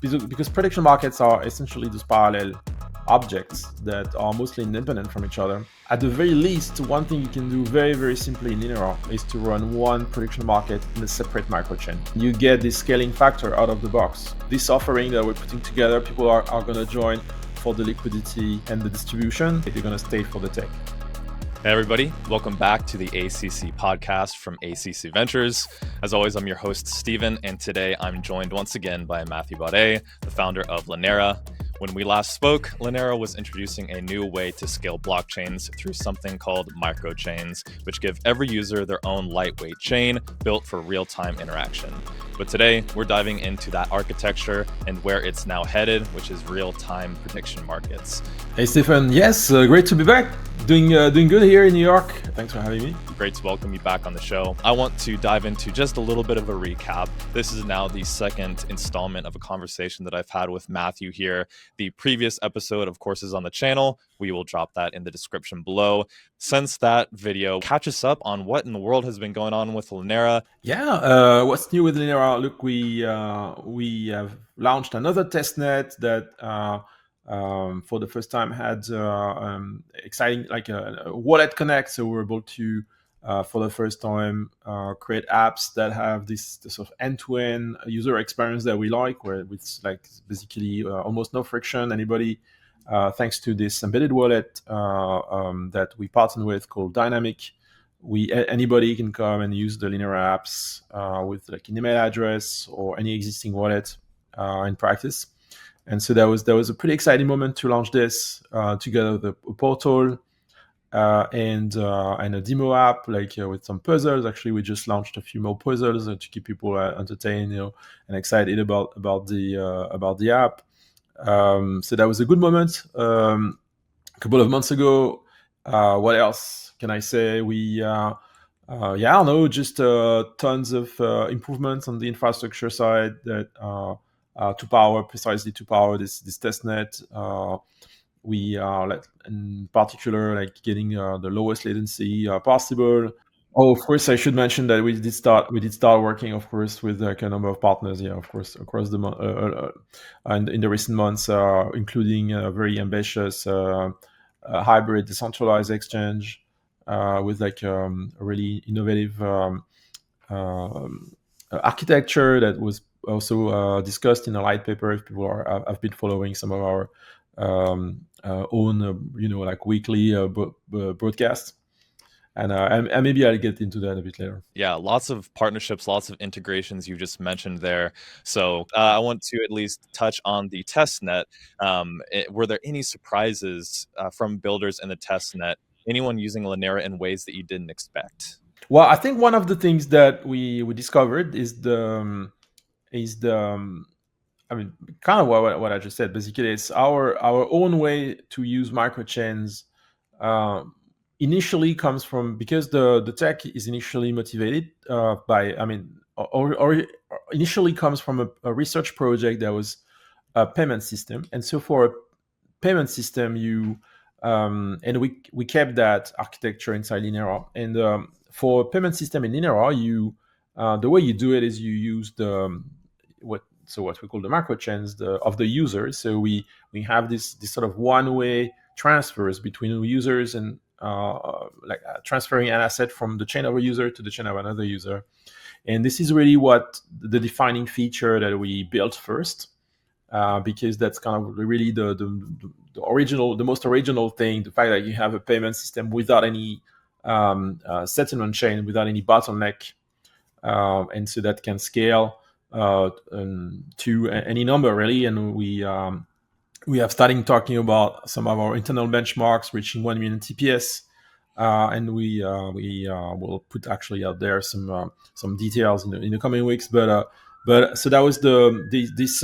because prediction markets are essentially those parallel objects that are mostly independent from each other. At the very least, one thing you can do very, very simply in Linera is to run one prediction market in a separate microchain. You get this scaling factor out of the box. This offering that we're putting together, people are going to join for the liquidity and the distribution. They're going to stay for the tech. Hey everybody, welcome back to the ACC Podcast from ACC Ventures. As always, I'm your host, Steven, and today I'm joined once again by Mathieu Baudet, the founder of Linera. When we last spoke, Linera was introducing a new way to scale blockchains through something called microchains, which give every user their own lightweight chain built for real-time interaction. But today, we're diving into that architecture and where it's now headed, which is real-time prediction markets. Hey Stephen, yes, great to be back. Doing good here in New York. Thanks for having me. Great to welcome you back on the show. I want to dive into just a little bit of a recap. This is now the second installment of a conversation that I've had with Mathieu here. The previous episode, of course, is on the channel. We will drop that in the description below. Since that video, catch us up on what in the world has been going on with Linera. Yeah, what's new with Linera? Look, we have launched another testnet that for the first time had exciting, like a wallet connect. So we're able to, for the first time, create apps that have this sort of end-to-end user experience that we like, where it's like basically almost no friction. Anybody, thanks to this embedded wallet that we partner with called Dynamic, anybody can come and use the Linera apps with like an email address or any existing wallet in practice. And so that was a pretty exciting moment to launch this together with a portal and a demo app, like with some puzzles. Actually, we just launched a few more puzzles to keep people entertained, and excited about the app. So that was a good moment. A couple of months ago, what else can I say? We just tons of improvements on the infrastructure side that. To power this testnet. We are in particular getting the lowest latency possible. Oh, of course, I should mention that we did start working, of course, with a number of partners. Yeah, of course, across the and in the recent months, including a very ambitious hybrid decentralized exchange with a really innovative architecture that was also discussed in a light paper. If people have been following some of our own, weekly broadcasts, and maybe I'll get into that a bit later. Yeah, lots of partnerships, lots of integrations you just mentioned there. So I want to at least touch on the testnet. Were there any surprises from builders in the testnet? Anyone using Linera in ways that you didn't expect? Well, I think one of the things that we discovered is kind of what I just said. Basically, it's our own way to use microchains. Initially comes from, because the tech is initially motivated initially comes from a research project that was a payment system. And so for a payment system, and we kept that architecture inside Linera. And for a payment system in Linera, the way you do it is you use what we call the microchains of the users. So we have this sort of one-way transfers between users and transferring an asset from the chain of a user to the chain of another user. And this is really what the defining feature that we built first, because that's kind of really the most original thing, the fact that you have a payment system without any settlement chain, without any bottleneck, and so that can scale to any number, really. And we have started talking about some of our internal benchmarks reaching 1 million TPS, and we will put actually out there some details in the coming weeks. But so that was this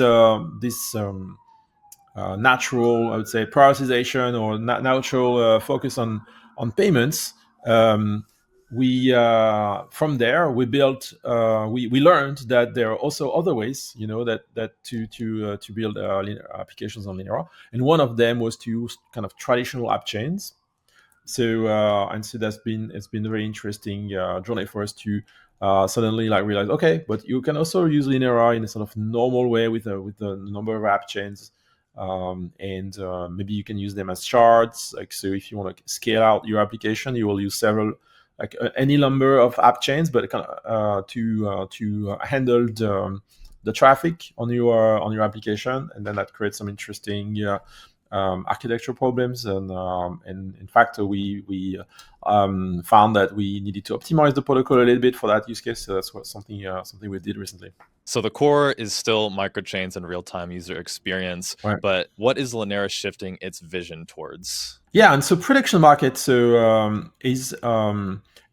natural, I would say, prioritization or natural focus on payments. From there we built. We learned that there are also other ways, that to build applications on Linera, and one of them was to use kind of traditional app chains. So it's been a very interesting journey for us to suddenly like realize, okay, but you can also use Linera in a sort of normal way with a number of app chains, and maybe you can use them as shards. Like, so if you want to scale out your application, you will use several, like any number of app chains, but kind of to handle the traffic on your application, and then that creates some interesting architectural problems. And in fact, we found that we needed to optimize the protocol a little bit for that use case. So that's something we did recently. So the core is still microchains and real-time user experience, Right. but what is Linera shifting its vision towards? Yeah, and so prediction market is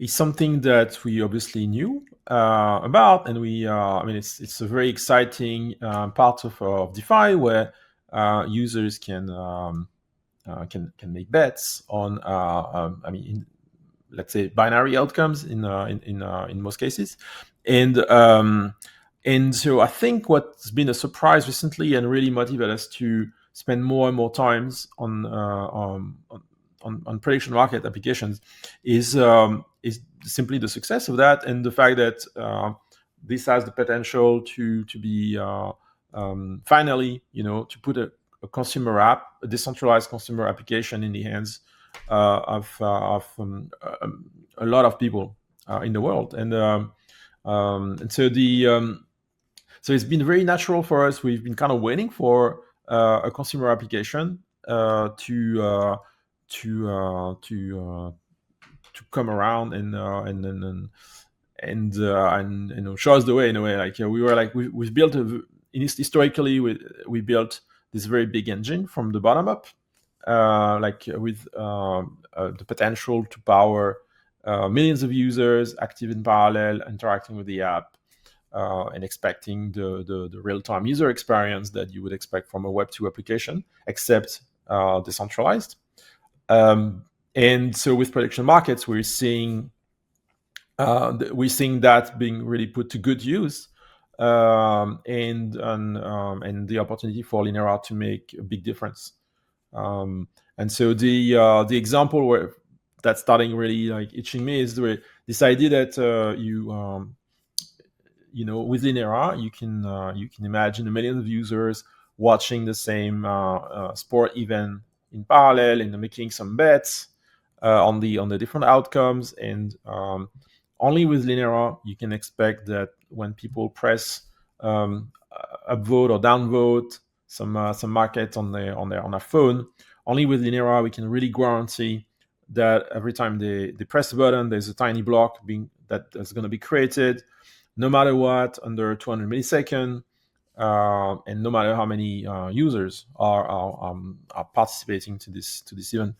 something that we obviously knew about, and I mean, it's a very exciting part of DeFi where users can make bets on I mean, let's say binary outcomes in most cases, and so I think what's been a surprise recently and really motivated us to spend more and more times on prediction market applications is simply the success of that, and the fact that this has the potential to be finally, to put a consumer app, a decentralized consumer application in the hands of a lot of people in the world, and so it's been very natural for us. We've been kind of waiting for a consumer application to come around and show us the way in a way. Like we were like we've built historically we built this very big engine from the bottom up, like with the potential to power millions of users active in parallel, interacting with the app, and expecting the real-time user experience that you would expect from a Web2 application, except decentralized. And so with prediction markets, we're seeing that being really put to good use, and the opportunity for Linera to make a big difference. And so the example where that's starting really like itching me is this idea that with Linera you can imagine a million of users watching the same sport event in parallel and making some bets on the different outcomes, and only with Linera you can expect that when people press upvote or downvote some market on their phone, only with Linera we can really guarantee that every time they press a button, there's a tiny block that's going to be created, no matter what, under 200 milliseconds, and no matter how many users are participating to this event.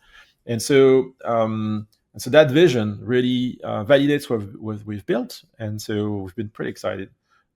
And so that vision really validates what we've built, and so we've been pretty excited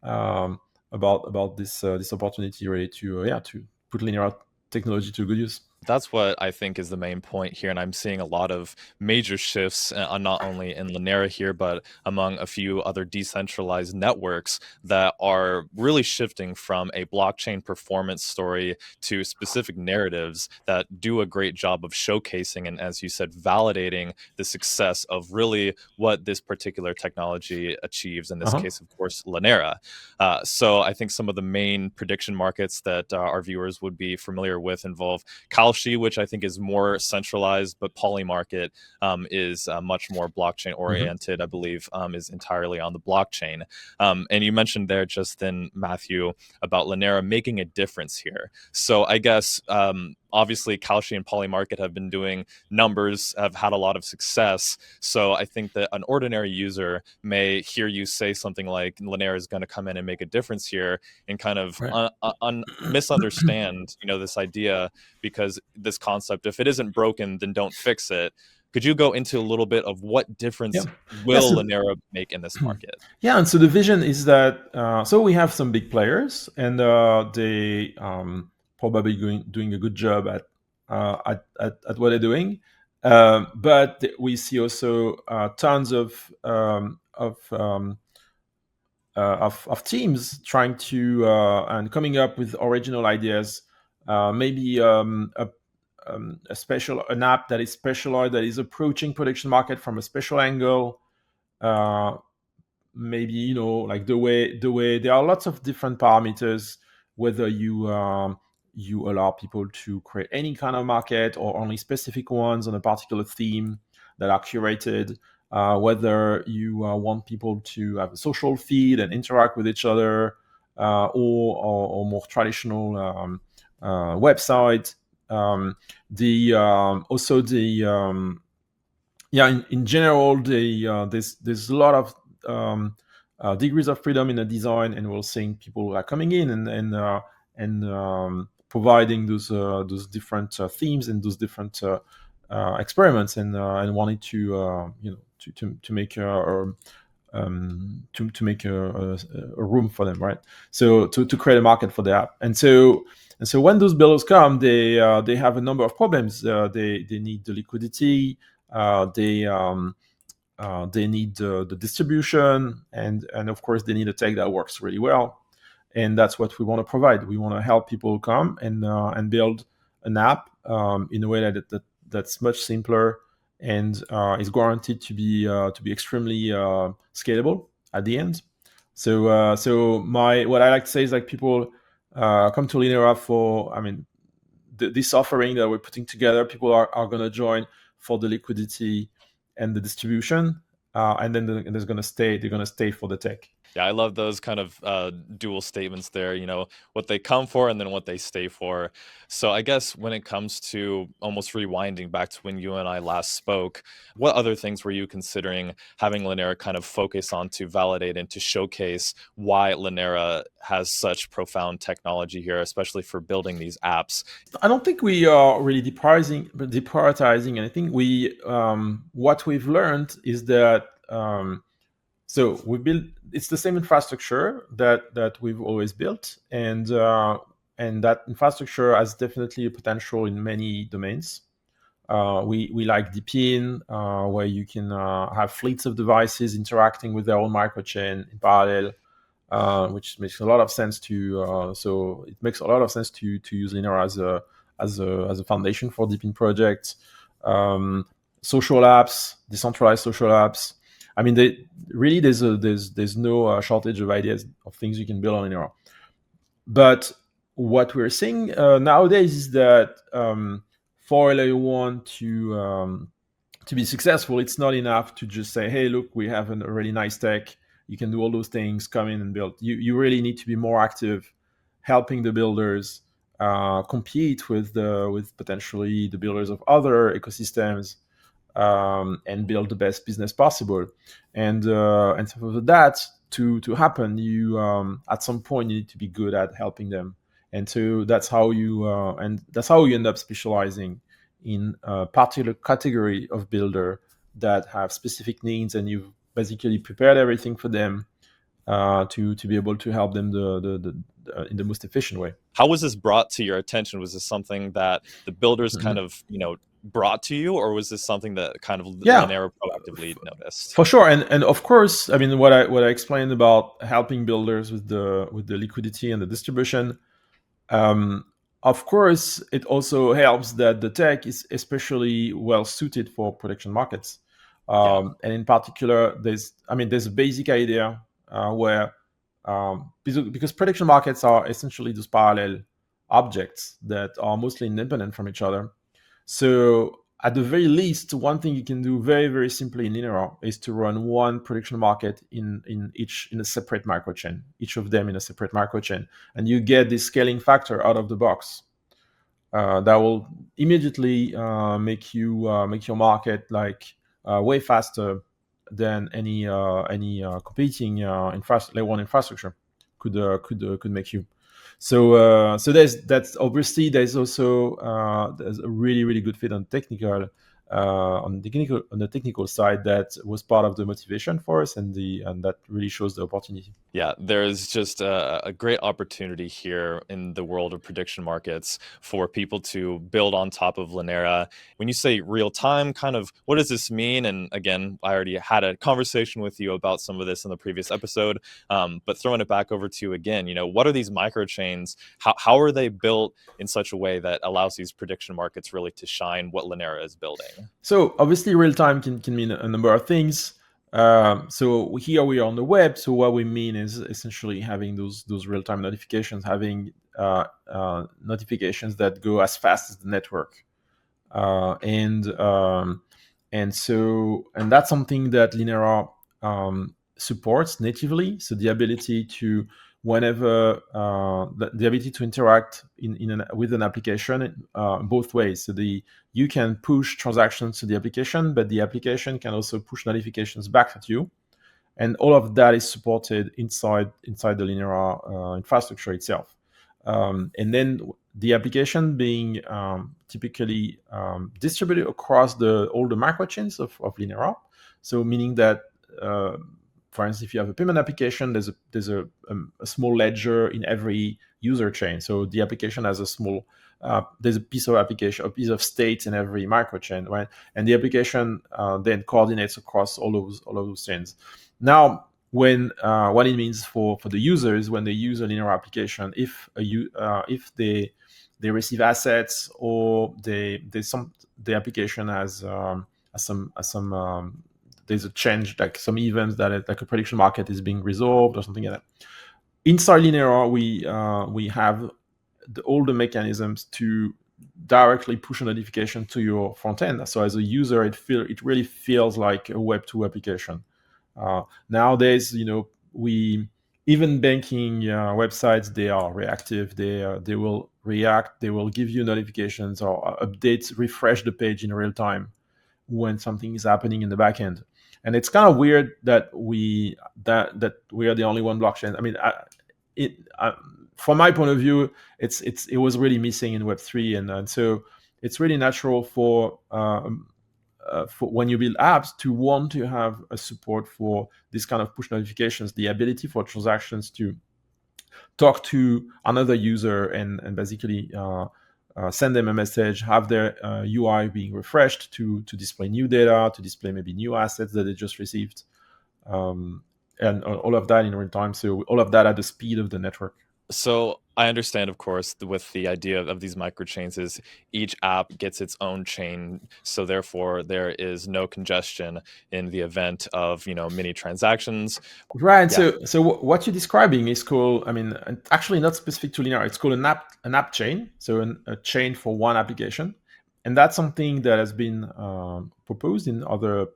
about this opportunity really to put Linera technology to good use. That's what I think is the main point here, and I'm seeing a lot of major shifts, not only in Linera here, but among a few other decentralized networks that are really shifting from a blockchain performance story to specific narratives that do a great job of showcasing and, as you said, validating the success of really what this particular technology achieves, in this case, of course, Linera. So I think some of the main prediction markets that our viewers would be familiar with involve Kalshi, which I think is more centralized, but Polymarket is much more blockchain oriented. I believe is entirely on the blockchain. And you mentioned there just then, Mathieu, about Linera making a difference here. So I guess obviously Kalshi and Polymarket have been doing numbers, have had a lot of success. So I think that an ordinary user may hear you say something like Linera is going to come in and make a difference here, and kind of misunderstand, this idea, because this concept, if it isn't broken, then don't fix it. Could you go into a little bit of what difference will Linera make in this market? Yeah, and so the vision is that so we have some big players, and they probably doing a good job at what they're doing, but we see also tons of teams trying to and coming up with original ideas, maybe an app that is specialized, that is approaching prediction market from a special angle, maybe like the way there are lots of different parameters, whether you allow people to create any kind of market or only specific ones on a particular theme that are curated, whether you want people to have a social feed and interact with each other, or more traditional website. Also in general, there's a lot of degrees of freedom in the design, and we're seeing people are coming in and providing those different themes and those different experiments, and wanting to make to make a room for them, right? So to create a market for the app, and so when those builders come, they have a number of problems. They need the liquidity. They need the distribution, and of course they need a tech that works really well, and that's what we want to provide. We want to help people come and build an app in a way that's much simpler and is guaranteed to be extremely scalable at the end. So what I like to say is, like, people come to Linera for, this offering that we're putting together. People are going to join for the liquidity and the distribution, and then they're going to stay for the tech. Yeah, I love those kind of dual statements there, what they come for and then what they stay for. So I guess when it comes to almost rewinding back to when you and I last spoke, what other things were you considering having Linera kind of focus on to validate and to showcase why Linera has such profound technology here, especially for building these apps? I don't think we are really deprioritizing anything. What we've learned is that so we built. It's the same infrastructure that we've always built, and that infrastructure has definitely a potential in many domains. We like deepin, where you can have fleets of devices interacting with their own microchain in parallel, which makes a lot of sense to. So it makes a lot of sense to use Linera as a foundation for deepin projects. Social apps, decentralized social apps. There's no shortage of ideas of things you can build on Linera. But what we're seeing nowadays is that for layer one to be successful, it's not enough to just say, "Hey, look, we have a really nice tech. You can do all those things. Come in and build." You really need to be more active, helping the builders compete with potentially the builders of other ecosystems. And build the best business possible, and so for that to happen, you at some point you need to be good at helping them, and so that's how you end up specializing in a particular category of builder that have specific needs, and you've basically prepared everything for them to be able to help them in the most efficient way. How was this brought to your attention? Was this something that the builders kind of brought to you, or was this something that kind of Linera proactively noticed? For sure, and of course, what I explained about helping builders with the liquidity and the distribution. Of course, it also helps that the tech is especially well suited for production markets, and in particular, there's a basic idea where because production markets are essentially those parallel objects that are mostly independent from each other. So at the very least, one thing you can do very, very simply in Linera is to run one prediction market in a separate microchain, each of them in a separate microchain, and you get this scaling factor out of the box. That will immediately make your market way faster than any competing layer one infrastructure could make you. So that's obviously there's also there's a really, really good fit on the technical side that was part of the motivation for us, and that really shows the opportunity. Yeah, there's just a great opportunity here in the world of prediction markets for people to build on top of Linera. When you say real time, kind of what does this mean? And again, I already had a conversation with you about some of this in the previous episode, but throwing it back over to you again, what are these microchains? How are they built in such a way that allows these prediction markets really to shine what Linera is building? So obviously real time can mean a number of things. So here we are on the web. So what we mean is essentially having those real-time notifications, having notifications that go as fast as the network, and that's something that Linera supports natively. So the ability to whenever the ability to interact with an application both ways. So you can push transactions to the application, but the application can also push notifications back at you, and all of that is supported inside the Linera infrastructure itself. And then the application being typically distributed across all the microchains of Linera. So meaning that, for instance, if you have a payment application, there's a small ledger in every user chain. So the application has a small there's a piece of application, a piece of state in every microchain, right? And the application then coordinates across all of those chains. Now, what it means for the users when they use a Linera application, if they receive assets, or the application has some there's a change, like some events that like a prediction market is being resolved or something like that. Inside Linera, we have all the mechanisms to directly push a notification to your front end. So as a user, it really feels like a Web 2 application. Nowadays, we even banking websites, they are reactive. They will react. They will give you notifications or updates, refresh the page in real time when something is happening in the backend. And it's kind of weird that we are the only one blockchain. I mean, from my point of view, it was really missing in Web3, and so it's really natural for when you build apps to want to have a support for this kind of push notifications, the ability for transactions to talk to another user and basically send them a message, have their UI being refreshed to display new data, to display maybe new assets that they just received, and all of that in real time. So all of that at the speed of the network. So I understand, of course, with the idea of these microchains is each app gets its own chain, so therefore there is no congestion in the event of many transactions. Right. Yeah. So what you're describing is called, I mean, actually not specific to Linera. It's called an app chain. So a chain for one application, and that's something that has been proposed in other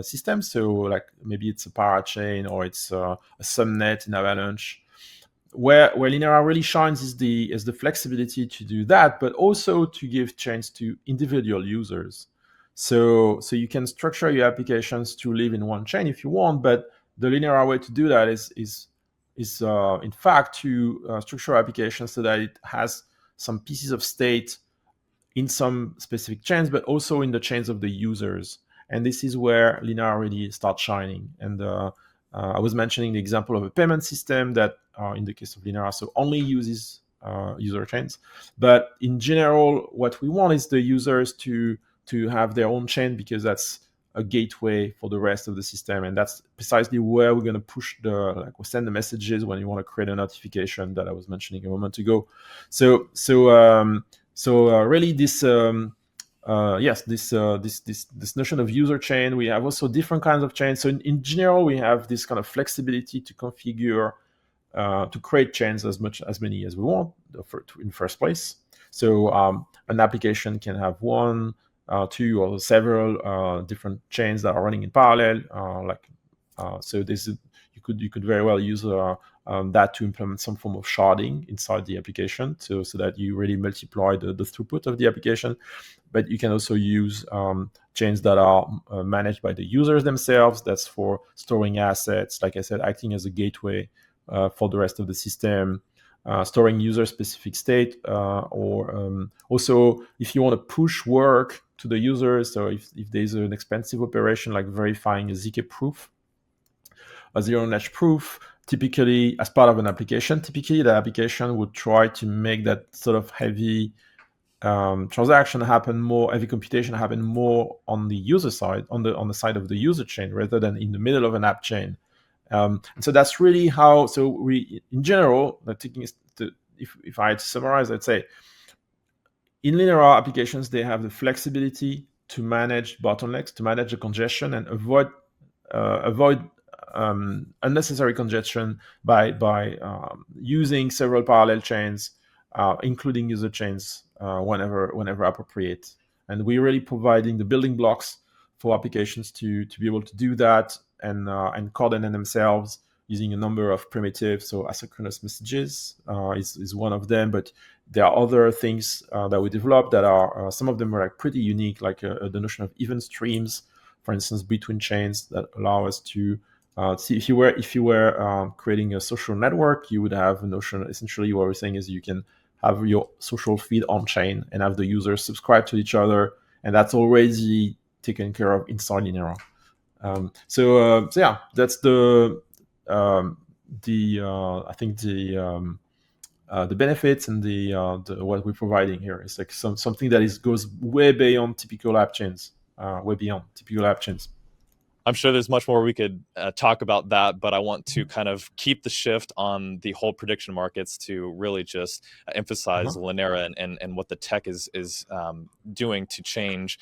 systems. So like maybe it's a parachain, or it's a subnet in Avalanche. Where Linera really shines is the flexibility to do that, but also to give chance to individual users. So you can structure your applications to live in one chain if you want, but the Linera way to do that is in fact to structure applications so that it has some pieces of state in some specific chains, but also in the chains of the users. And this is where Linera really starts shining. And I was mentioning the example of a payment system that, in the case of Linera, so only uses user chains. But in general, what we want is the users to have their own chain, because that's a gateway for the rest of the system, and that's precisely where we're going to push we'll send the messages when you want to create a notification that I was mentioning a moment ago. So really this this notion of user chain. We have also different kinds of chains. So in general, we have this kind of flexibility to configure to create chains as many as we want in first place. So an application can have one, two, or several different chains that are running in parallel. So this is, you could very well use that to implement some form of sharding inside the application, so that you really multiply the throughput of the application. But you can also use chains that are managed by the users themselves. That's for storing assets, like I said, acting as a gateway for the rest of the system, storing user-specific state, or also if you want to push work to the users. So if there's an expensive operation like verifying a ZK proof, a zero-knowledge proof, typically as part of an application, typically the application would try to make that sort of heavy transaction happen more, heavy computation happen more on the user side, on the side of the user chain, rather than in the middle of an app chain. And so that's really how. So we, in general, if I had to summarize, I'd say in Linera applications, they have the flexibility to manage bottlenecks, to manage the congestion, and avoid avoid unnecessary congestion by using several parallel chains, including user chains whenever appropriate. And we're really providing the building blocks for applications to be able to do that and coordinate themselves using a number of primitives. So asynchronous messages is one of them, but there are other things that we developed that are some of them are like pretty unique, like the notion of event streams, for instance, between chains that allow us to see if you were creating a social network, you would have a notion. Essentially, what we're saying is you can have your social feed on chain and have the users subscribe to each other, and that's already taken care of inside Linera. So yeah, that's I think the benefits and the what we're providing here is like something that goes way beyond typical app chains, I'm sure there's much more we could talk about that, but I want to kind of keep the shift on the whole prediction markets to really just emphasize Linera and what the tech is doing to change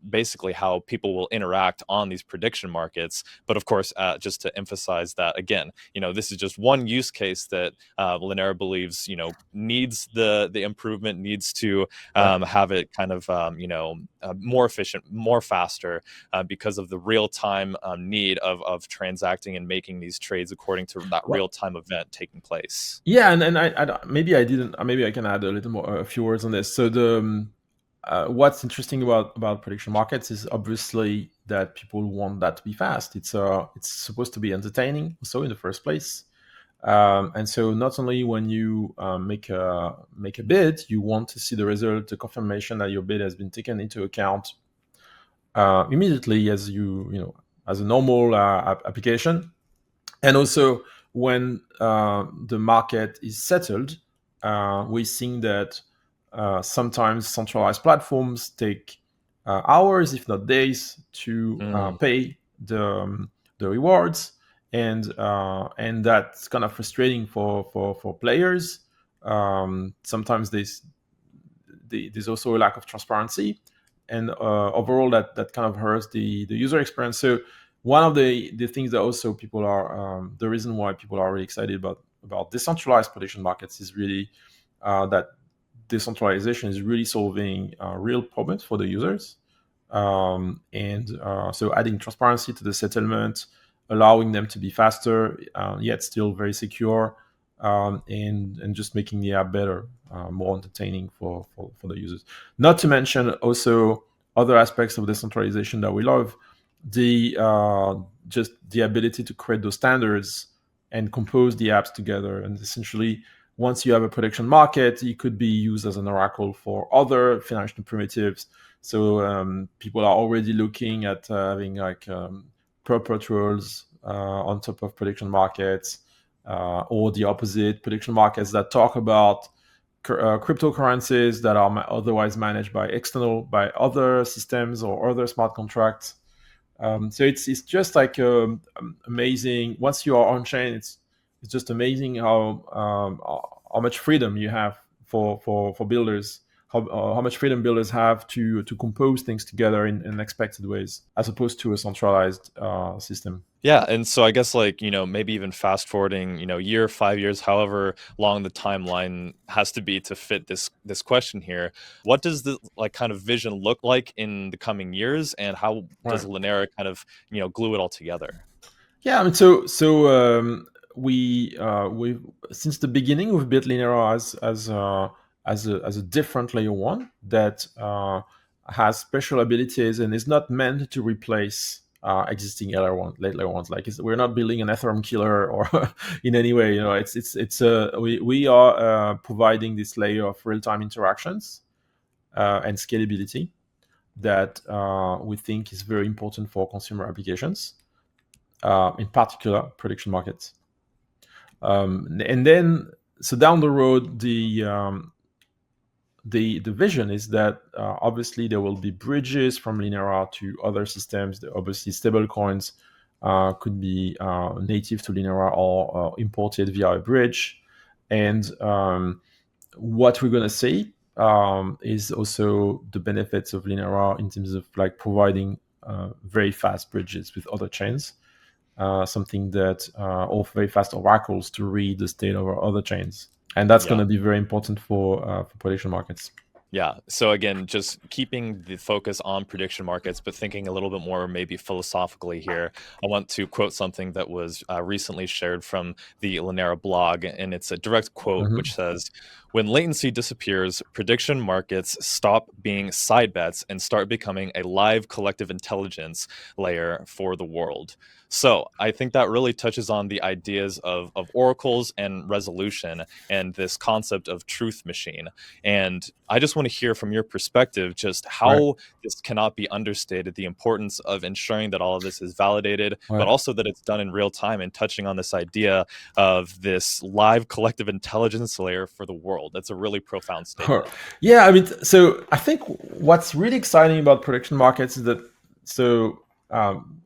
basically how people will interact on these prediction markets. But of course, just to emphasize that again, this is just one use case that Linera believes needs the improvement, needs to have it kind of more efficient, more faster because of the real time need of transacting and making these trades according to that real time event taking place. Yeah, and I maybe I can add a little more, a few words on this. So the what's interesting about prediction markets is obviously that people want that to be fast. It's supposed to be entertaining, also in the first place. And so not only when you make a bid, you want to see the result, the confirmation that your bid has been taken into account immediately as as a normal application. And also when the market is settled, we're seeing that sometimes centralized platforms take hours, if not days, to pay the rewards, and that's kind of frustrating for players. Sometimes there's also a lack of transparency, and overall that kind of hurts the user experience. So one of the things that also people are the reason why people are really excited about decentralized prediction markets is really that decentralization is really solving real problems for the users, and so adding transparency to the settlement, allowing them to be faster yet still very secure, and just making the app better, more entertaining for the users. Not to mention also other aspects of decentralization that we love, the just the ability to create those standards and compose the apps together. And essentially, once you have a prediction market, it could be used as an oracle for other financial primitives. So people are already looking at having like perpetuals on top of prediction markets, or the opposite, prediction markets that talk about cryptocurrencies that are otherwise managed by other systems or other smart contracts. So it's just like amazing. Once you are on chain, it's just amazing how much freedom you have for builders. How much freedom builders have to compose things together in unexpected ways, as opposed to a centralized system. Yeah, and so I guess maybe even fast forwarding year, 5 years, however long the timeline has to be to fit this question here. What does the kind of vision look like in the coming years, and how does Linera kind of glue it all together? Yeah, I mean, we since the beginning we've built Linera as a different layer one that has special abilities and is not meant to replace existing layer ones. Like we're not building an Ethereum killer or in any way. We are providing this layer of real time interactions and scalability that we think is very important for consumer applications. In particular, prediction markets. And then, so down the road, the vision is that obviously there will be bridges from Linera to other systems. Obviously, stablecoins could be native to Linera or imported via a bridge. And what we're going to see is also the benefits of Linera in terms of like providing very fast bridges with other chains. Something that or very fast oracles to read the state of our other chains, and that's going to be very important for prediction markets. Yeah. So again, just keeping the focus on prediction markets, but thinking a little bit more maybe philosophically here, I want to quote something that was recently shared from the Linera blog, and it's a direct quote which says, "When latency disappears, prediction markets stop being side bets and start becoming a live collective intelligence layer for the world." So I think that really touches on the ideas of oracles and resolution and this concept of truth machine. And I just want to hear from your perspective just how this cannot be understated, the importance of ensuring that all of this is validated, but also that it's done in real time, and touching on this idea of this live collective intelligence layer for the world. That's a really profound statement. Yeah, I mean, so I think what's really exciting about prediction markets is that,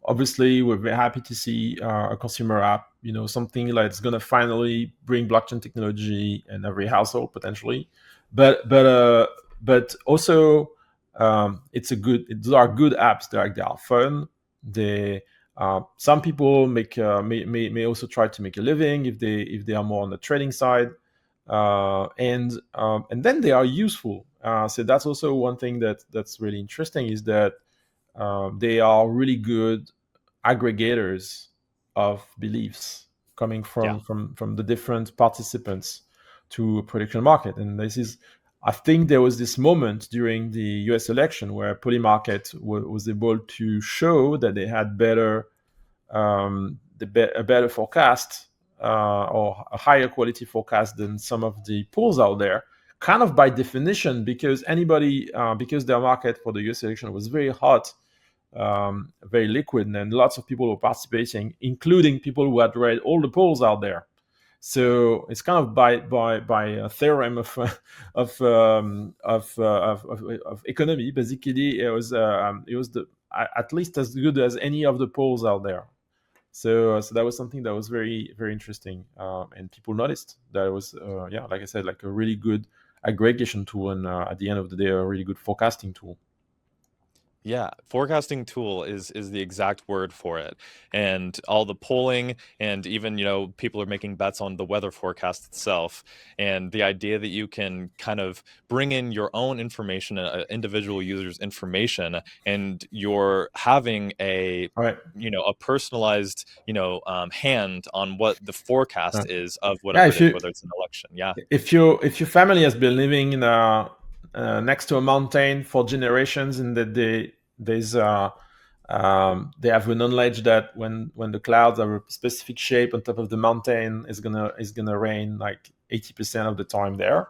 obviously we're very happy to see a consumer app, something like it's going to finally bring blockchain technology in every household potentially, but also those are good apps. They are fun. They some people may also try to make a living if they are more on the trading side, and then they are useful. So that's also one thing that's really interesting, is that they are really good aggregators of beliefs coming from the different participants to a prediction market. And I think there was this moment during the US election where Polymarket was able to show that they had a better forecast, or a higher quality forecast than some of the pools out there, kind of by definition, because because their market for the US election was very hot, very liquid, and lots of people were participating, including people who had read all the polls out there. So it's kind of by a theorem of economy. Basically, it was at least as good as any of the polls out there. So that was something that was very, very interesting, and people noticed that it was like I said, like a really good aggregation tool, and at the end of the day, a really good forecasting tool. Yeah, forecasting tool is the exact word for it. And all the polling, and even, people are making bets on the weather forecast itself. And the idea that you can kind of bring in your own information, an individual user's information, and you're having a personalized, hand on what the forecast is of whatever it is, whether it's an election. Yeah. If your family has been living in next to a mountain for generations, and that they have the knowledge that when the clouds are a specific shape on top of the mountain, is gonna rain like 80% of the time there.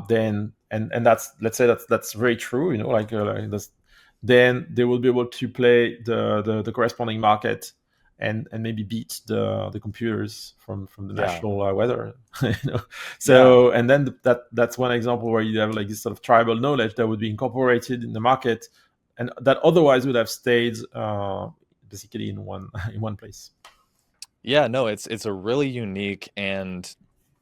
Then that's, let's say that's very true. Then they will be able to play the corresponding market, and maybe beat the computers from the national weather. So and then that's one example where you have like this sort of tribal knowledge that would be incorporated in the market, and that otherwise would have stayed basically in one place. Yeah, no, it's a really unique and,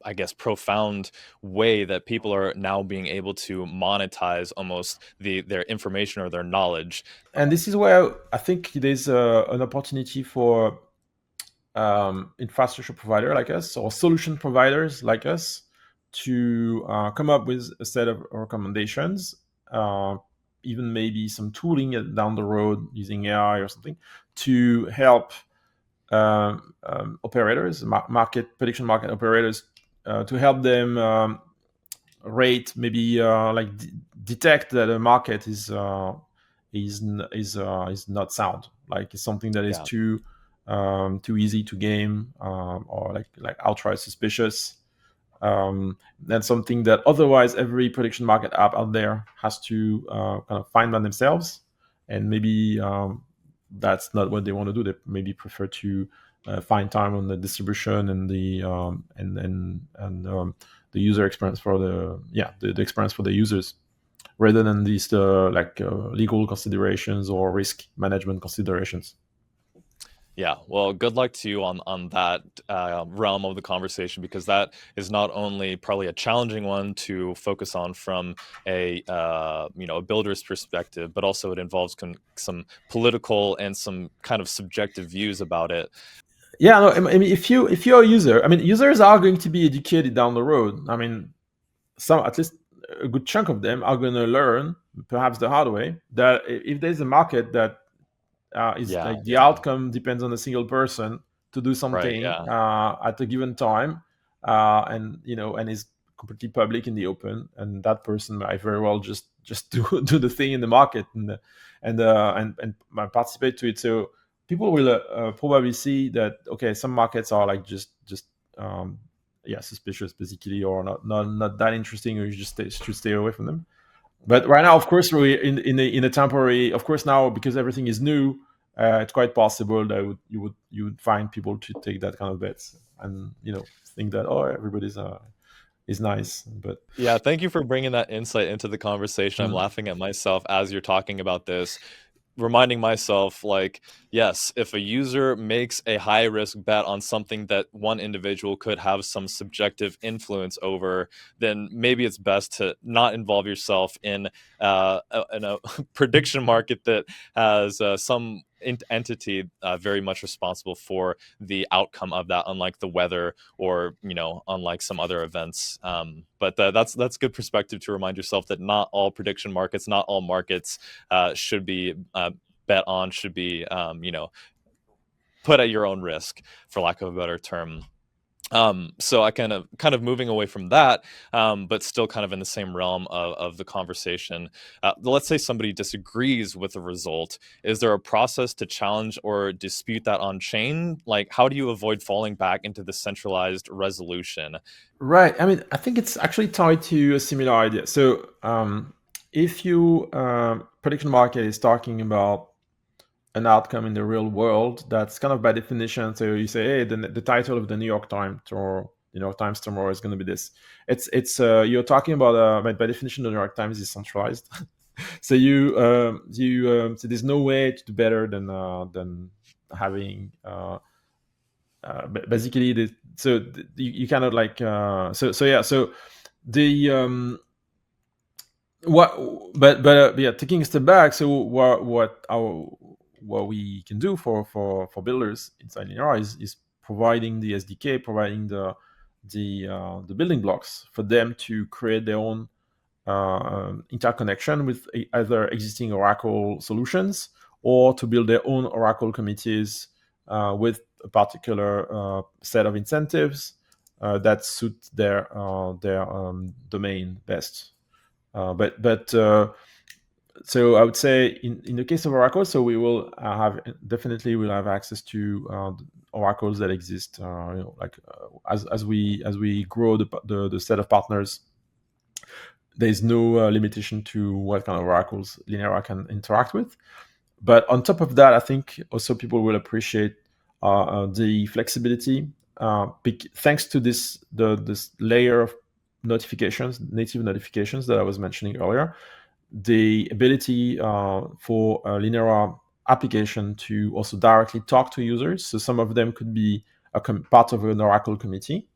I guess, profound way that people are now being able to monetize almost their information or their knowledge. And this is where I think there's an opportunity for infrastructure provider like us, or solution providers like us, to come up with a set of recommendations, even maybe some tooling down the road using AI or something, to help operators, prediction market operators, to help them rate, maybe detect that a market is not sound, like it's something that is too easy to game, or like outright suspicious. That's something that otherwise every prediction market app out there has to kind of find by themselves, and maybe that's not what they want to do. They maybe prefer to find time on the distribution and the user experience for the experience for the users, rather than these legal considerations or risk management considerations. Yeah, well, good luck to you on that realm of the conversation, because that is not only probably a challenging one to focus on from a a builder's perspective, but also it involves some political and some kind of subjective views about it. Yeah, no, I mean, if you're a user, I mean, users are going to be educated down the road. I mean, some, at least a good chunk of them, are going to learn, perhaps the hard way, that if there's a market that is Yeah, like the yeah, outcome depends on a single person to do right, something yeah. at a given time, and and is completely public in the open, and that person might very well just do the thing in the market and participate to it. So people will probably see that, okay, some markets are like just um, yeah, suspicious basically, or not that interesting, or you just should stay away from them. But right now, of course, we're in a temporary. Of course, now because everything is new, it's quite possible that you would find people to take that kind of bets, and think that, oh, everybody's is nice. But Yeah, thank you for bringing that insight into the conversation. I'm mm, laughing at myself as you're talking about this, reminding myself, like, yes, if a user makes a high risk bet on something that one individual could have some subjective influence over, then maybe it's best to not involve yourself in a prediction market that has some entity very much responsible for the outcome of that, unlike the weather or unlike some other events. But that's good perspective to remind yourself that not all prediction markets, not all markets should be bet on, should be put at your own risk, for lack of a better term. So I kind of moving away from that, but still kind of in the same realm of the conversation. Let's say somebody disagrees with the result. Is there a process to challenge or dispute that on chain? Like, how do you avoid falling back into the centralized resolution? right, I mean, I think it's actually tied to a similar idea. So if you prediction market is talking about an outcome in the real world, that's kind of by definition. So you say, hey, the title of the New York Times or New York Times tomorrow is going to be this. It's you're talking about by definition the New York Times is centralized. So so there's no way to do better than having basically you cannot like so yeah, so the what but yeah, taking a step back, so what we can do for builders inside Linera is providing the SDK, providing the building blocks for them to create their own interconnection with either existing Oracle solutions, or to build their own Oracle committees with a particular set of incentives that suit their domain best. But so I would say in the case of Oracle, so we will we'll have access to oracles that exist. As we grow the set of partners, there's no limitation to what kind of oracles Linera can interact with. But on top of that, I think also people will appreciate the flexibility, thanks to this layer of notifications, native notifications that I was mentioning earlier. The ability for a Linera application to also directly talk to users. So some of them could be part of an Oracle committee,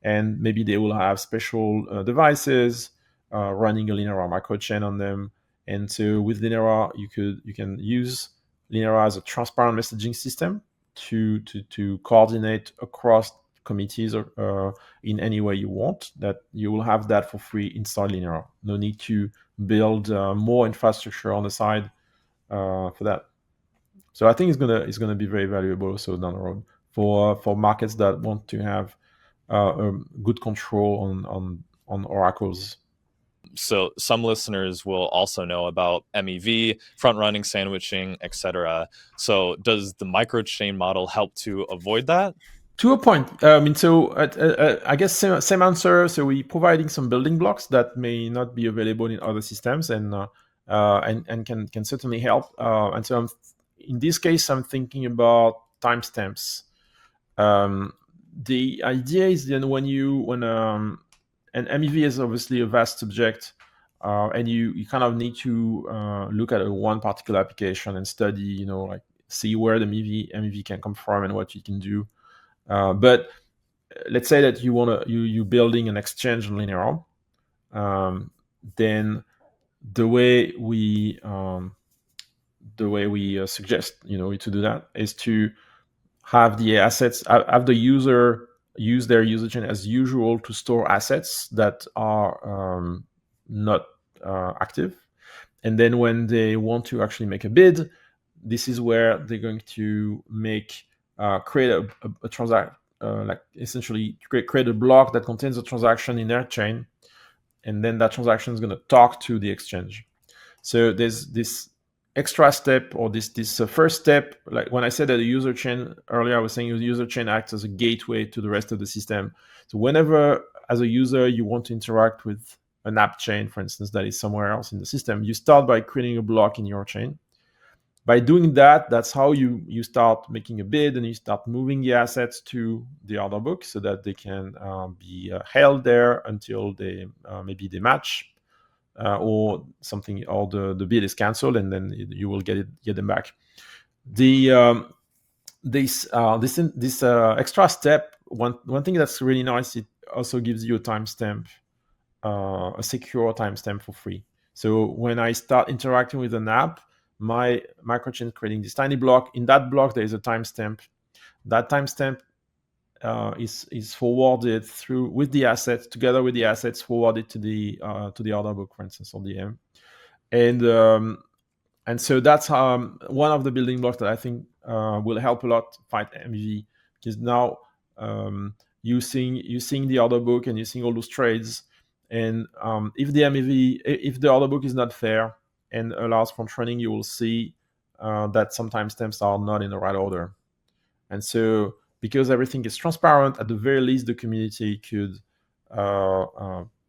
and maybe they will have special devices running a Linera microchain on them. And so with Linera, you can use Linera as a transparent messaging system to coordinate across committees or in any way you want. That you will have that for free inside Linera. No need to build more infrastructure on the side for that. So I think it's gonna be very valuable also down the road for markets that want to have good control on oracles. So some listeners will also know about MEV, front running, sandwiching, etc. So does the microchain model help to avoid that? To a point, I mean, so I guess same answer. So we providing some building blocks that may not be available in other systems, and can certainly help. And so in this case, I'm thinking about timestamps. The idea is then and MEV is obviously a vast subject, and you kind of need to look at one particular application and study, like see where the MEV can come from and what you can do. But let's say that you're building an exchange on Linera. Then the way we suggest to do that is to have the assets, have the user use their user chain as usual to store assets that are not active. And then when they want to actually make a bid, this is where they're going to create a transaction, like essentially create a block that contains a transaction in their chain, and then that transaction is going to talk to the exchange. So there's this extra step, or this first step. Like when I said that the user chain earlier, I was saying the user chain acts as a gateway to the rest of the system. So whenever, as a user, you want to interact with an app chain, for instance, that is somewhere else in the system, you start by creating a block in your chain. By doing that, that's how you start making a bid, and you start moving the assets to the order book so that they can be held there until maybe they match, or something, or the bid is canceled, and then you will get them back. This extra step, one thing that's really nice, it also gives you a timestamp, a secure timestamp for free. So when I start interacting with an app, my microchain is creating this tiny block. In that block, there is a timestamp. That timestamp is forwarded through with the assets, together with the assets, forwarded to the order book, for instance, or the M. And so that's one of the building blocks that I think will help a lot fight MEV, because now you seeing the order book and you seeing all those trades, and if the order book is not fair and allows front running, you will see that some timestamps are not in the right order. And so, because everything is transparent, at the very least, the community could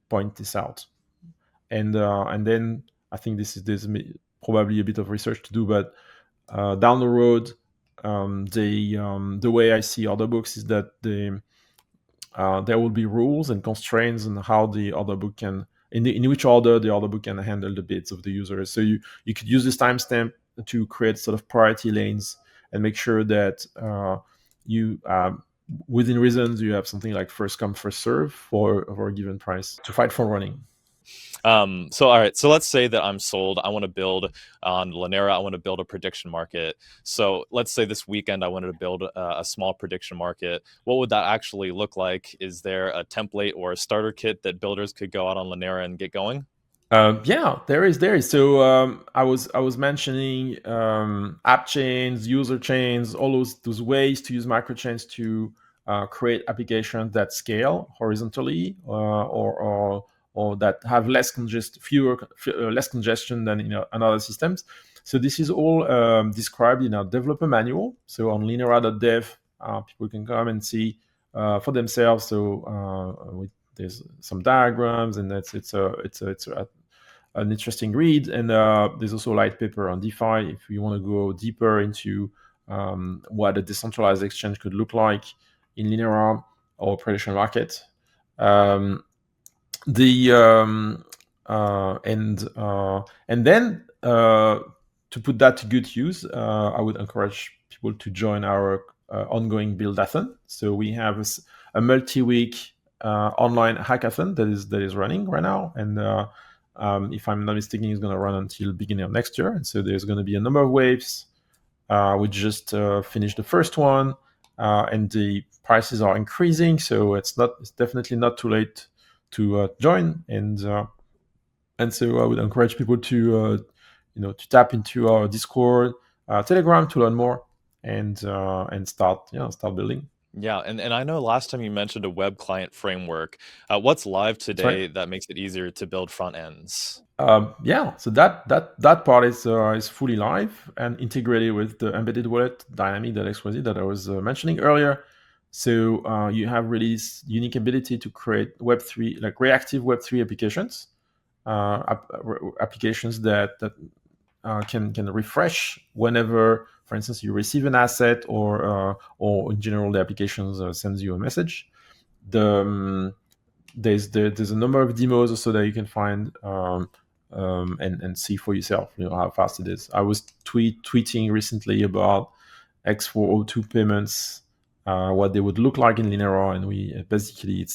point this out. And then I think there's probably a bit of research to do, but down the road, the way I see order books is that there will be rules and constraints on how the order book can, in which order the order book can handle the bids of the users. So you could use this timestamp to create sort of priority lanes and make sure that you within reasons you have something like first come first serve for a given price to fight for running. So all right, so let's say that I'm sold. I want to build on Linera. I want to build a prediction market. So let's say this weekend I wanted to build a small prediction market. What would that actually look like? Is there a template or a starter kit that builders could go out on Linera and get going? Yeah, there is. So I was mentioning app chains, user chains, all those ways to use microchains to create applications that scale horizontally, or that have less congestion than in other systems. So this is all described in our developer manual. So on linera.dev, people can come and see for themselves. So there's some diagrams, and it's an interesting read. And there's also a light paper on DeFi if you want to go deeper into what a decentralized exchange could look like in Linera or prediction market. And then to put that to good use, I would encourage people to join our ongoing buildathon. So we have a multi-week online hackathon that is running right now, and if I'm not mistaken, it's going to run until beginning of next year. And so there's going to be a number of waves. We just finished the first one, and the prices are increasing, so it's definitely not too late to join. And so I would encourage people to tap into our Discord, Telegram to learn more, and start building. Yeah, and I know last time you mentioned a web client framework. What's live today that makes it easier to build front ends? Yeah, so that part is fully live and integrated with the embedded wallet dynamic that I was mentioning earlier. So you have really this unique ability to create Web3, like reactive Web3 applications, applications that can refresh whenever, for instance, you receive an asset, or in general the applications sends you a message. There's a number of demos also that you can find and see for yourself, how fast it is. I was tweeting recently about X402 payments, what they would look like in Linera, and we basically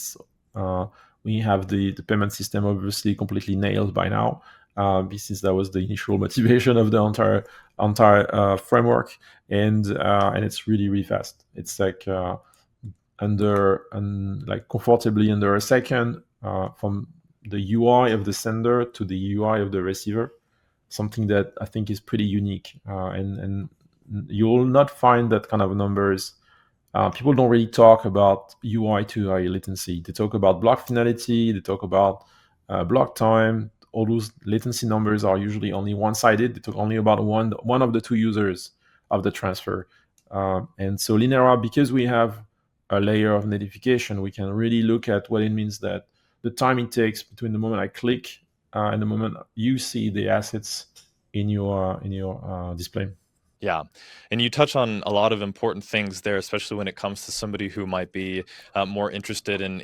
we have the payment system obviously completely nailed by now. Since that was the initial motivation of the entire framework, and it's really fast. It's like like comfortably under a second from the UI of the sender to the UI of the receiver. Something that I think is pretty unique, and you will not find that kind of numbers. People don't really talk about UI to UI latency. They talk about block finality. They talk about block time. All those latency numbers are usually only one-sided. They talk only about one of the two users of the transfer. And so Linera, because we have a layer of notification, we can really look at what it means that the time it takes between the moment I click and the moment you see the assets in your display. Yeah. And you touch on a lot of important things there, especially when it comes to somebody who might be more interested in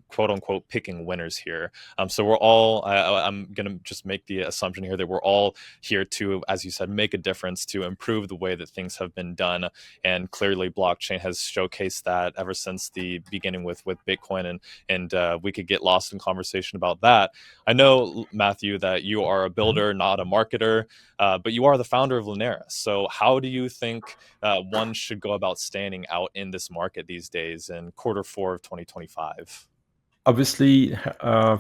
quote unquote picking winners here. So we're all, I'm going to just make the assumption here that we're all here to, as you said, make a difference to improve the way that things have been done. And clearly blockchain has showcased that ever since the beginning with Bitcoin, and we could get lost in conversation about that. I know, Mathieu, that you are a builder, not a marketer. But you are the founder of Linera. So how do you think one should go about standing out in this market these days in Q4 of 2025? Obviously,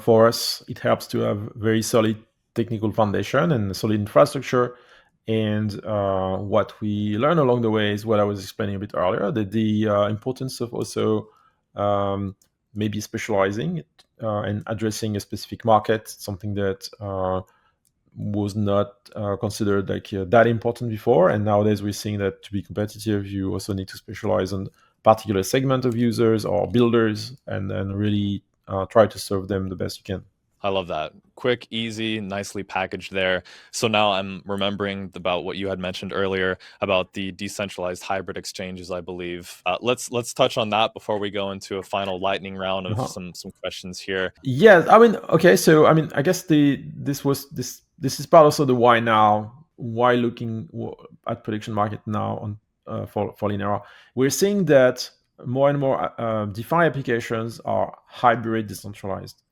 for us, it helps to have very solid technical foundation and solid infrastructure. And what we learn along the way is what I was explaining a bit earlier, that the importance of also maybe specializing and addressing a specific market, something that was not considered like that important before. And nowadays we're seeing that to be competitive, you also need to specialize on particular segment of users or builders, and then really try to serve them the best you can. I love that. Quick, easy, nicely packaged there. So now I'm remembering about what you had mentioned earlier about the decentralized hybrid exchanges, I believe. Let's touch on that before we go into a final lightning round of some questions here. Yeah, I mean, okay, so I mean, I guess this is part also the why now, why looking at prediction market now on for Linera. We're seeing that more and more DeFi applications are hybrid decentralized.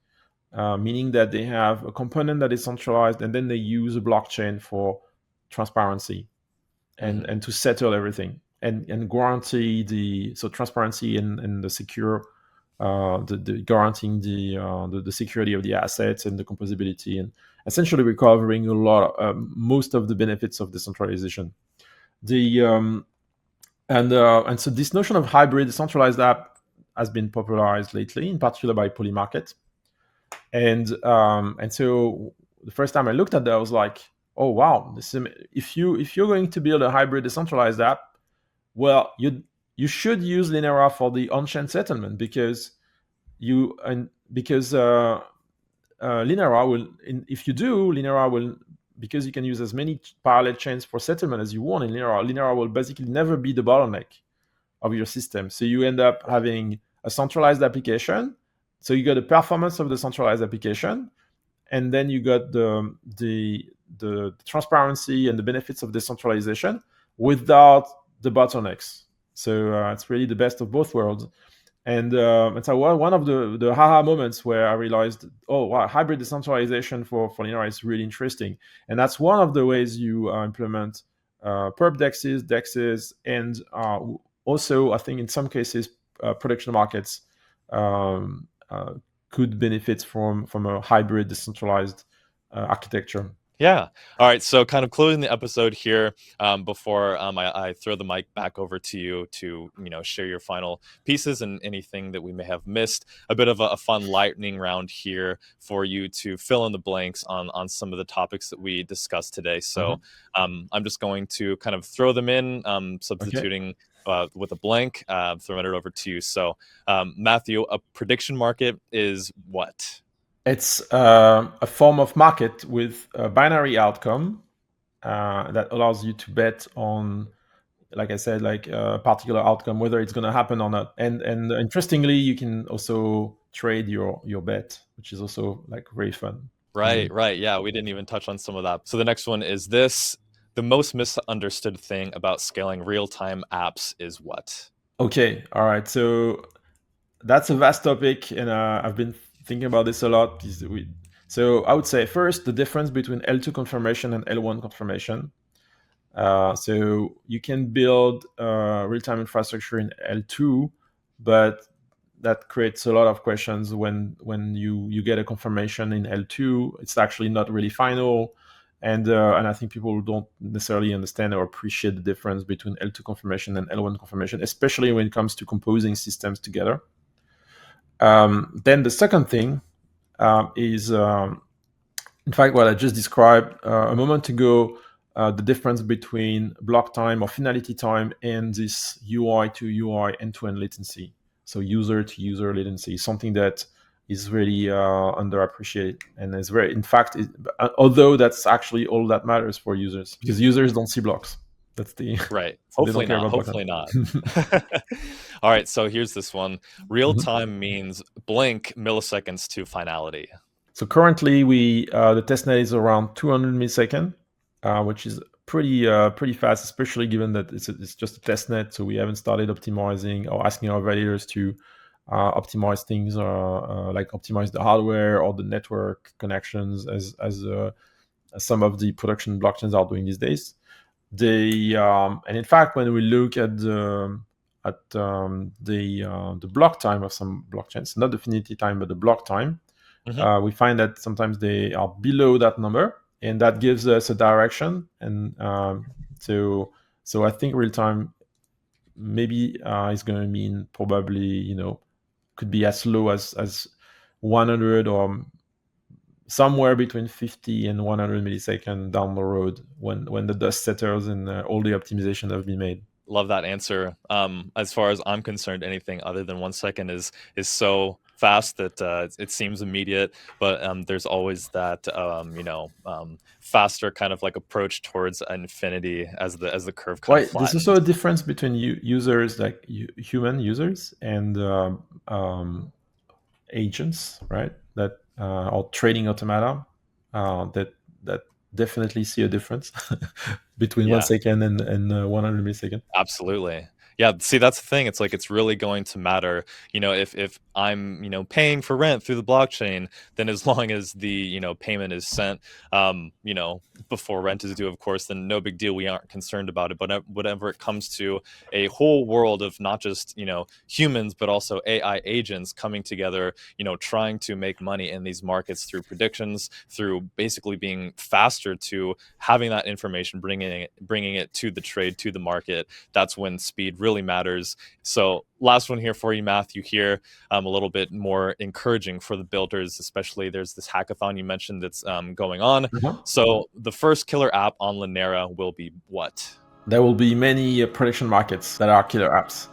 Meaning that they have a component that is centralized, and then they use a blockchain for transparency and to settle everything and guarantee the transparency and the secure the guaranteeing the security of the assets and the composability, and essentially recovering a lot most of the benefits of decentralization. The and so this notion of hybrid decentralized app has been popularized lately, in particular by Polymarket. And so the first time I looked at that, I was like, oh wow, if you're going to build a hybrid decentralized app, well, you should use Linera for the on-chain settlement, because Linera will, if you do, Linera will, because you can use as many parallel chains for settlement as you want in Linera will basically never be the bottleneck of your system. So you end up having a centralized application. So you got the performance of the centralized application, and then you got the transparency and the benefits of decentralization without the bottlenecks. So it's really the best of both worlds. And so one of the haha moments where I realized, oh wow, hybrid decentralization for Linera is really interesting. And that's one of the ways you implement perp dexes, and also I think in some cases production markets could benefit from a hybrid decentralized architecture. Yeah. All right. So, kind of closing the episode here, before I throw the mic back over to you to share your final pieces and anything that we may have missed. A bit of a fun lightning round here for you to fill in the blanks on some of the topics that we discussed today. So, I'm just going to kind of throw them in, substituting. Okay. With a blank, throwing it over to you. So, Mathieu, a prediction market is what? It's a form of market with a binary outcome that allows you to bet on, like I said, like a particular outcome, whether it's going to happen or not. And interestingly, you can also trade your bet, which is also like very fun. Right. Yeah, we didn't even touch on some of that. So the next one is this: the most misunderstood thing about scaling real-time apps is what? Okay, all right. So that's a vast topic, and I've been thinking about this a lot. So I would say first the difference between L2 confirmation and L1 confirmation. So you can build real-time infrastructure in L2, but that creates a lot of questions when you get a confirmation in L2. It's actually not really final, and I think people don't necessarily understand or appreciate the difference between L2 confirmation and L1 confirmation, especially when it comes to composing systems together. Then the second thing is, in fact, what I just described a moment ago, the difference between block time or finality time and this UI to UI end-to-end latency. So user to user latency is something that is really underappreciated, and is very, in fact, although that's actually all that matters for users, because users don't see blocks. That's the Right. so Hopefully not. Hopefully not. All right. So here's this one. Real time means blink milliseconds to finality. So currently, the testnet is around 200 milliseconds, which is pretty fast, especially given that it's just a testnet. So we haven't started optimizing or asking our validators to optimize things, like optimize the hardware or the network connections, as some of the production blockchains are doing these days. And in fact, when we look at the block time of some blockchains, not the finality time, but the block time, we find that sometimes they are below that number, and that gives us a direction. And so I think real time maybe is going to mean probably could be as low as 100 or somewhere between 50 and 100 milliseconds down the road when the dust settles and all the optimization have been made. Love that answer. As far as I'm concerned, anything other than 1 second is so fast that it seems immediate, but there's always that faster kind of like approach towards infinity as the curve kind of flattens. There's also a difference between users, like human users, and agents, right? That or trading automata that definitely see a difference between 1 second and 100 milliseconds. Absolutely. Yeah, see, that's the thing. It's like it's really going to matter. If I'm paying for rent through the blockchain, then as long as the payment is sent before rent is due, of course, then no big deal. We aren't concerned about it. But whenever it comes to a whole world of not just humans, but also AI agents coming together, trying to make money in these markets through predictions, through basically being faster to having that information, bringing it to the trade, to the market, that's when speed really matters. So last one here for you, Matthew, here, a little bit more encouraging for the builders, especially there's this hackathon you mentioned that's going on. So the first killer app on Linera will be what? There will be many prediction markets that are killer apps.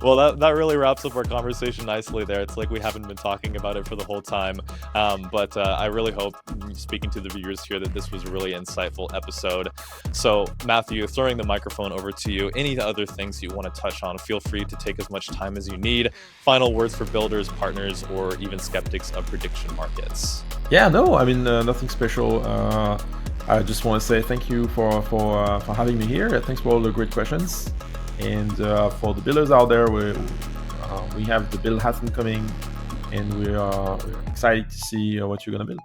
Well, that really wraps up our conversation nicely there. It's like we haven't been talking about it for the whole time, but I really hope, speaking to the viewers here, that this was a really insightful episode. So Matthew, throwing the microphone over to you, any other things you want to touch on, feel free to take as much time as you need. Final words for builders, partners, or even skeptics of prediction markets. Yeah, no, I mean, nothing special. I just want to say thank you for having me here. Thanks for all the great questions. And for the builders out there, we have the buildathon coming, and we are excited to see what you're going to build.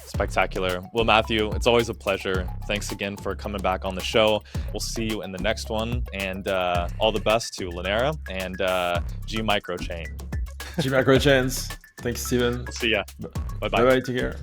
Spectacular. Well, Matthew, it's always a pleasure. Thanks again for coming back on the show. We'll see you in the next one, and all the best to Linera and G Microchain. G Microchains. Thanks, Steven. See ya. Bye-bye. Bye-bye. Take care.